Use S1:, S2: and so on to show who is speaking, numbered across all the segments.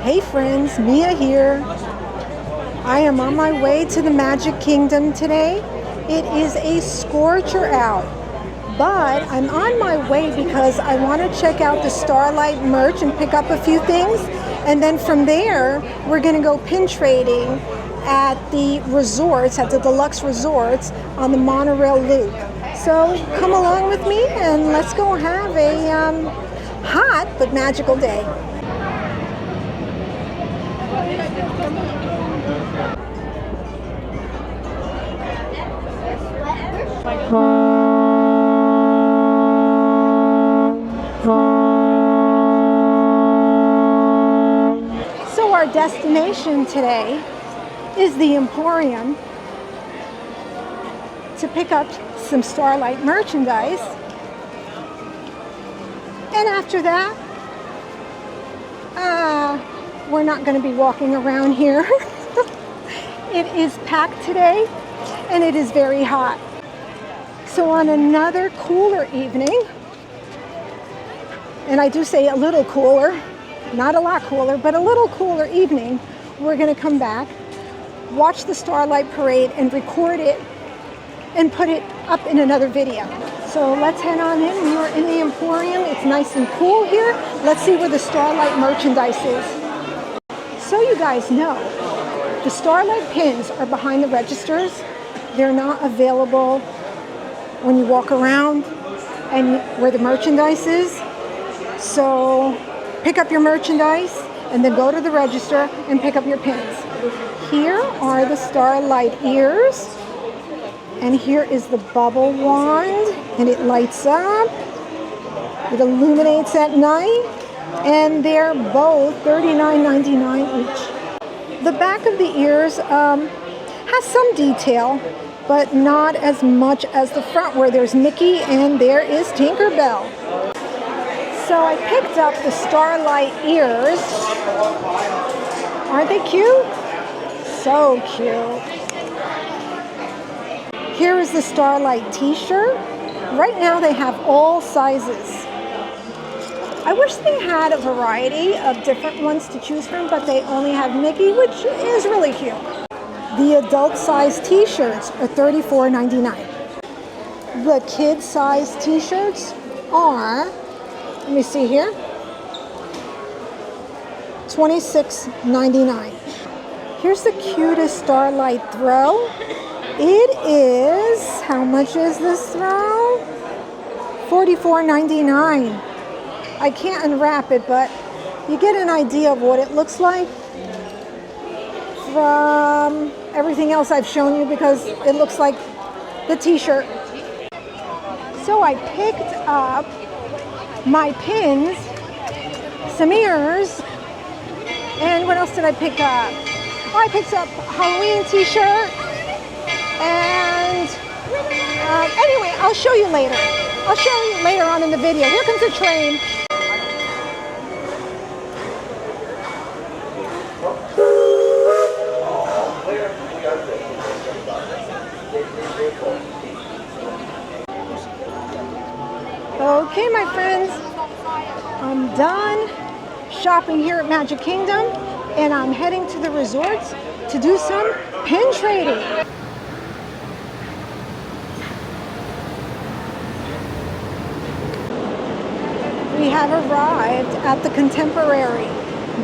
S1: Hey friends, Mia here. I am on my way to the Magic Kingdom today. It is a scorcher out, but I'm on my way because I want to check out the Starlight merch and pick up a few things. And then from there, we're going to go pin trading at the resorts, at the deluxe resorts on the monorail loop. So come along with me and let's go have a hot but magical day. So our destination today is the Emporium to pick up some Starlight merchandise. And after that, we're not going to be walking around here. It is packed today and it is very hot. So on another cooler evening, and I do say a little cooler, not a lot cooler, but a little cooler evening, we're going to come back, watch the Starlight Parade and record it and put it up in another video. So let's head on in. We are in the Emporium. It's nice and cool here. Let's see where the Starlight merchandise is. So you guys know, the Starlight pins are behind the registers. They're not available when you walk around and where the merchandise is. So pick up your merchandise and then go to the register and pick up your pins. Here are the Starlight ears. And here is the bubble wand, and it lights up. It illuminates at night, and they're both $39.99 each. The back of the ears has some detail, but not as much as the front, where there's Mickey and there is Tinkerbell. So I picked up the Starlight ears. Aren't they cute? So cute. Here is the Starlight t-shirt. Right now they have all sizes. I wish they had a variety of different ones to choose from, but they only have Mickey, which is really cute. The adult size t-shirts are $34.99. The kid size t-shirts are, let me see here, $26.99. Here's the cutest Starlight throw. It is, how much is this throw? $44.99. I can't unwrap it, but you get an idea of what it looks like from everything else I've shown you, because it looks like the t-shirt. So I picked up my pins, some ears, and what else did I pick up? Oh, I picked up a Halloween t-shirt. And anyway, I'll show you later. I'll show you later on in the video. Here comes the train. Okay, my friends, I'm done shopping here at Magic Kingdom, and I'm heading to the resorts to do some pin trading. We have arrived at the Contemporary.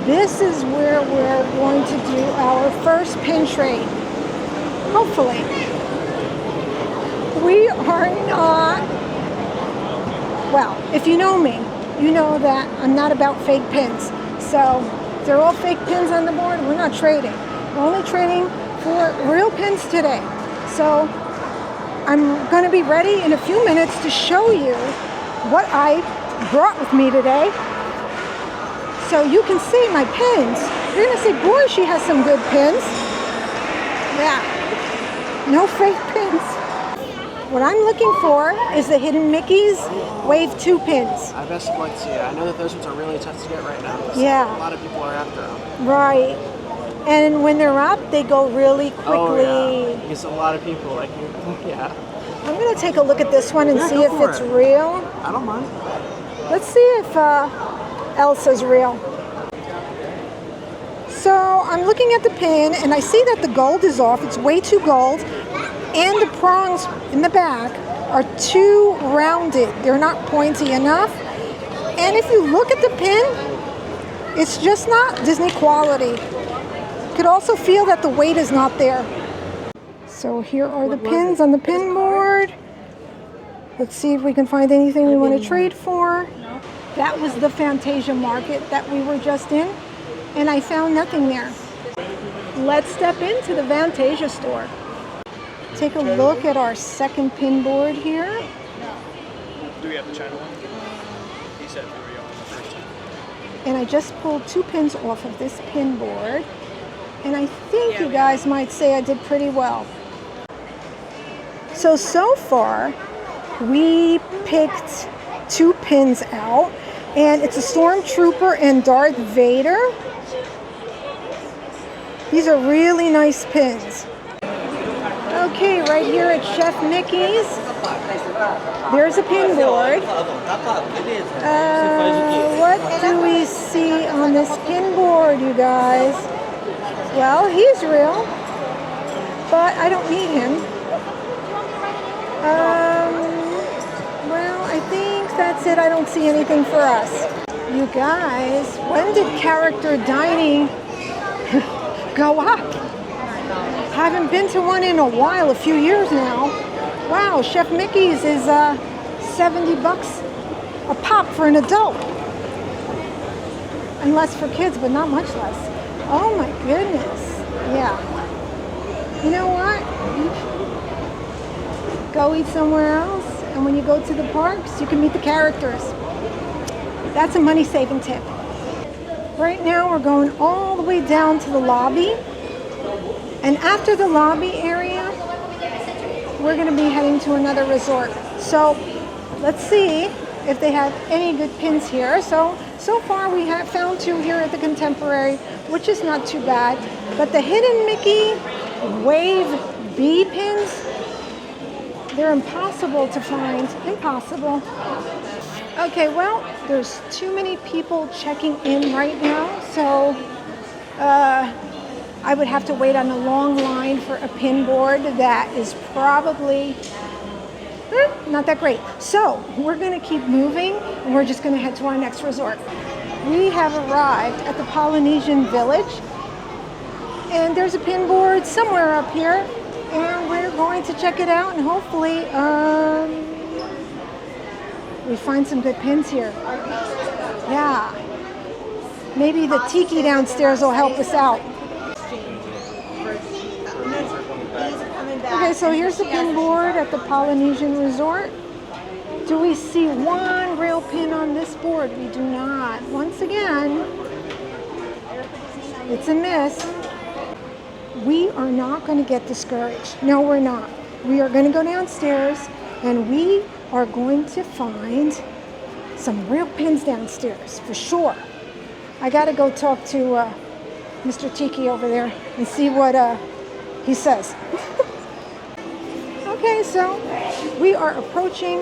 S1: This is where we're going to do our first pin trade. Hopefully. We are not, well, if you know me, you know that I'm not about fake pins. So if they're all fake pins on the board, we're not trading. We're only trading for real pins today. So I'm going to be ready in a few minutes to show you what I brought with me today, so you can see my pins. You're gonna say, boy, she has some good pins. Yeah, no fake pins. What I'm looking for is the Hidden Mickey's Wave 2 pins.
S2: I best like to see it. I know that those ones are really tough to get right now.
S1: Yeah.
S2: A lot of people are after them.
S1: Right. And when they're up, they go really quickly.
S2: Oh, yeah. Because a lot of people, like, yeah.
S1: I'm going to take a look at this one and see if it's real.
S2: I don't mind.
S1: Let's see if Elsa's real. So I'm looking at the pin and I see that the gold is off. It's way too gold. And the prongs in the back are too rounded. They're not pointy enough. And if you look at the pin, it's just not Disney quality. You could also feel that the weight is not there. So here are the pins on the pin board. Let's see if we can find anything we want to trade for. That was the Fantasia market that we were just in, and I found nothing there. Let's step into the Fantasia store. Take a look at our second pin board here.
S3: Do we have the China one? He said we were on the first time.
S1: And I just pulled 2 pins off of this pin board, and I think you guys might say I did pretty well. So far, we picked 2 pins out, and it's a Stormtrooper and Darth Vader. These are really nice pins. Okay, right here at Chef Mickey's, there's a pin board. What do we see on this pin board, you guys? Well, he's real, but I don't need him. Well, I think that's it. I don't see anything for us. You guys, when did character dining go up? Haven't been to one in a while, a few years now. Wow, Chef Mickey's is $70 a pop for an adult. And less for kids, but not much less. Oh my goodness. Yeah. You know what? Go eat somewhere else, and when you go to the parks, you can meet the characters. That's a money-saving tip. Right now, we're going all the way down to the lobby, and after the lobby area, we're going to be heading to another resort. So let's see if they have any good pins here. So far, we have found 2 here at the Contemporary, which is not too bad. But the Hidden Mickey Wave B pins, they're impossible to find. Impossible. Okay, well, there's too many people checking in right now, so I would have to wait on a long line for a pin board that is probably not that great. So we're going to keep moving, and we're just going to head to our next resort. We have arrived at the Polynesian Village, and there's a pin board somewhere up here. And we're going to check it out, and hopefully we find some good pins here. Yeah. Maybe the tiki downstairs will help us out. Okay, so here's the pin board at the Polynesian Resort. Do we see one real pin on this board? We do not. Once again, it's a miss. We are not going to get discouraged. No, we're not. We are going to go downstairs, and we are going to find some real pins downstairs, for sure. I got to go talk to Mr. Tiki over there and see what he says. Okay, so we are approaching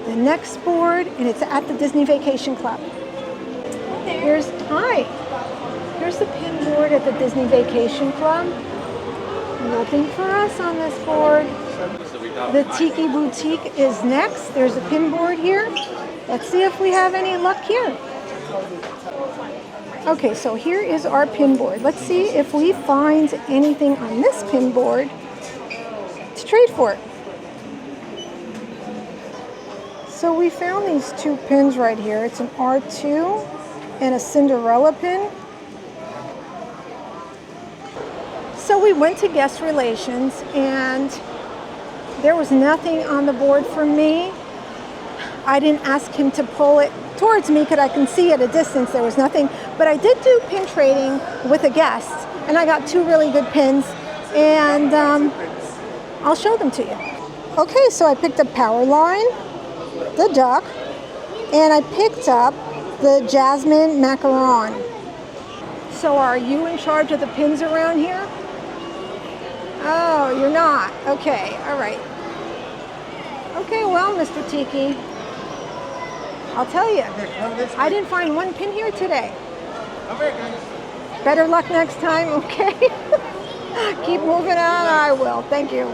S1: the next board, and it's at the Disney Vacation Club. Here's the pin board at the Disney Vacation Club. Nothing for us on this board. The Tiki Boutique is next. There's a pin board here. Let's see if we have any luck here. Okay, so here is our pin board. Let's see if we find anything on this pin board to trade for. So we found these 2 pins right here. It's an R2 and a Cinderella pin. So we went to guest relations, and there was nothing on the board for me. I didn't ask him to pull it towards me because I can see at a distance there was nothing. But I did do pin trading with a guest, and I got 2 really good pins, and I'll show them to you. Okay, so I picked up Powerline, the Duck, and I picked up the Jasmine Macaron. So are you in charge of the pins around here? Oh, you're not. Okay, all right. Okay, well, Mr. Tiki, I'll tell you, I didn't find one pin here today. Better luck next time, okay? Keep moving on, I will. Thank you.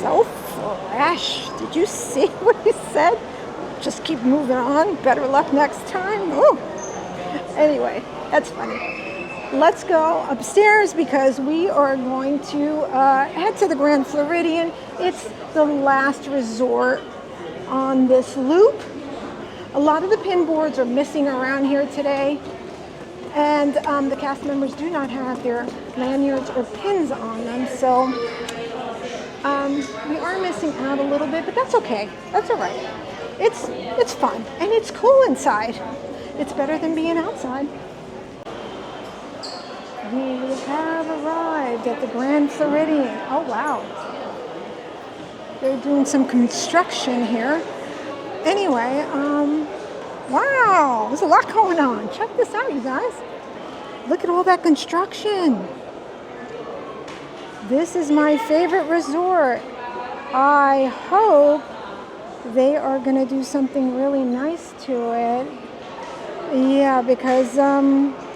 S1: So fresh. Did you see what he said? Just keep moving on. Better luck next time. Ooh. Anyway, that's funny. Let's go upstairs because we are going to head to the Grand Floridian. It's the last resort on this loop. A lot of the pin boards are missing around here today. And the cast members do not have their lanyards or pins on them. So we are missing out a little bit, but that's okay. That's all right. It's fun and it's cool inside. It's better than being outside. We have arrived at the Grand Floridian. Oh wow. They're doing some construction here. Anyway, wow, there's a lot going on. Check this out, you guys. Look at all that construction. This is my favorite resort. I hope they are going to do something really nice to it. Yeah, because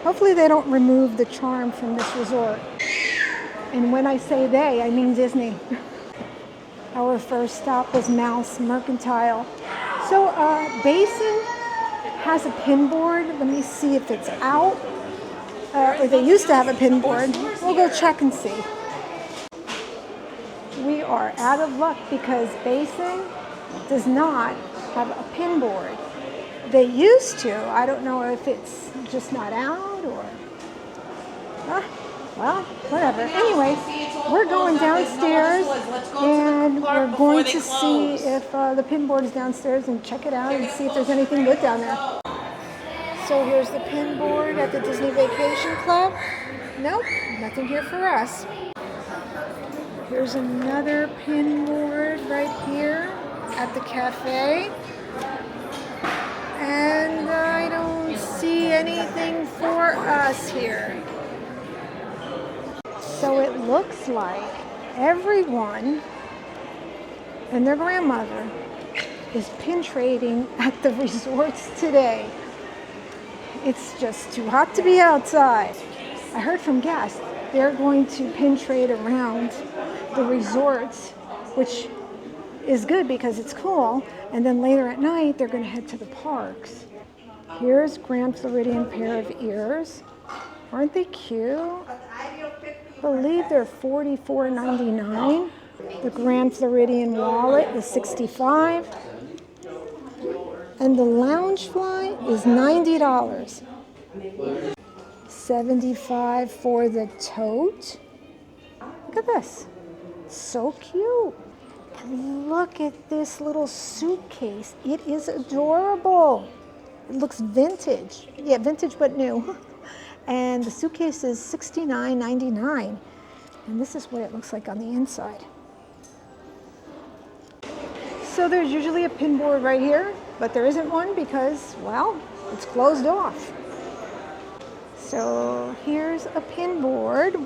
S1: hopefully they don't remove the charm from this resort. And when I say they, I mean Disney. Our first stop was Mouse Mercantile. So Basin has a pin board. Let me see if it's out. Or they used to have a pin board. We'll go check and see. We are out of luck because Basin does not have a pin board. They used to. I don't know if it's just not out or... well, whatever. Anyway, we're going downstairs and we're going to see if the pin board is downstairs and check it out and see if there's anything good down there. So here's the pin board at the Disney Vacation Club. Nope, nothing here for us. Here's another pin board right here at the cafe. And I don't see anything for us here. So it looks like everyone and their grandmother is pin trading at the resorts today. It's just too hot to be outside. I heard from guests they're going to pin trade around the resorts, which is good because it's cool. And then later at night, they're going to head to the parks. Here's Grand Floridian pair of ears. Aren't they cute? I believe they're $44.99. The Grand Floridian wallet is $65. And the Loungefly is $90. $75 for the tote. Look at this. So cute. Look at this little suitcase. It is adorable. It looks vintage. Yeah, vintage but new. And the suitcase is $69.99. And this is what it looks like on the inside. So there's usually a pin board right here, but there isn't one because, well, it's closed off. So here's a pin board.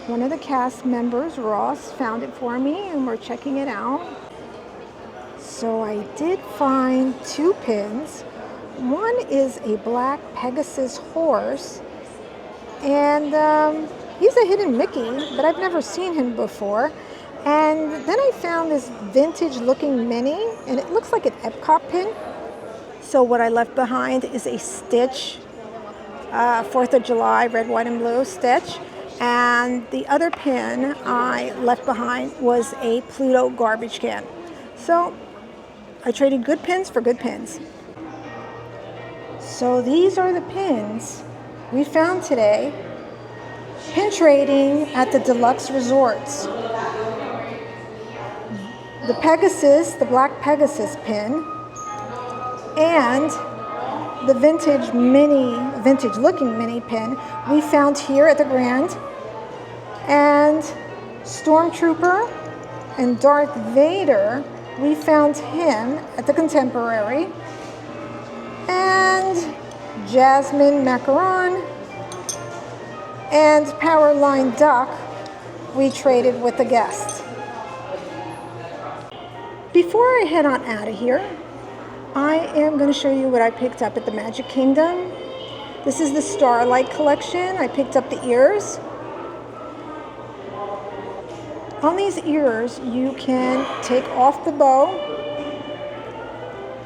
S1: One of the cast members, Ross, found it for me and we're checking it out. So I did find two pins. One is a black Pegasus horse and he's a hidden Mickey, but I've never seen him before. And then I found this vintage looking Minnie and it looks like an Epcot pin. So what I left behind is a Stitch 4th of July red, white, and blue Stitch. And the other pin I left behind was a Pluto garbage can. So I traded good pins for good pins. So these are the pins we found today, pin trading at the deluxe resorts. The Pegasus, the black Pegasus pin, and the vintage looking mini pin we found here at the Grand. And Stormtrooper and Darth Vader, we found him at the Contemporary. And Jasmine Macaron and Powerline Duck we traded with the guest. Before I head on out of here, I am going to show you what I picked up at the Magic Kingdom. This is the Starlight collection. I picked up the ears. On these ears, you can take off the bow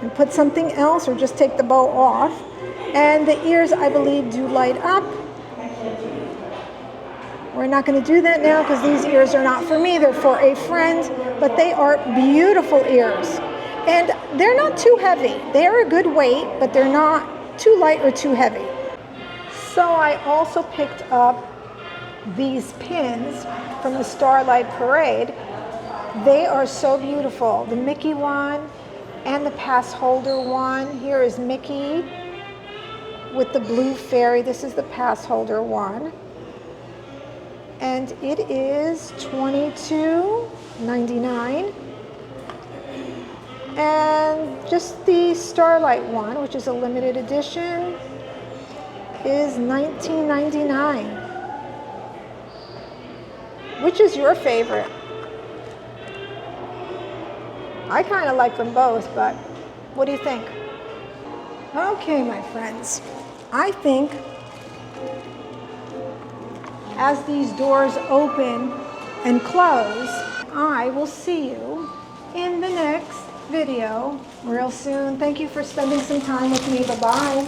S1: and put something else, or just take the bow off. And the ears, I believe, do light up. We're not going to do that now because these ears are not for me. They're for a friend, but they are beautiful ears. And they're not too heavy. They're a good weight, but they're not too light or too heavy. So I also picked up these pins from the Starlight Parade. They are so beautiful. The Mickey one and the pass holder one. Here is Mickey with the blue fairy. This is the pass holder one. And it is $22.99. And just the Starlight one, which is a limited edition, is $19.99. Which is your favorite? I kind of like them both, but what do you think? Okay, my friends, I think as these doors open and close, I will see you in the next video real soon. Thank you for spending some time with me. Bye-bye.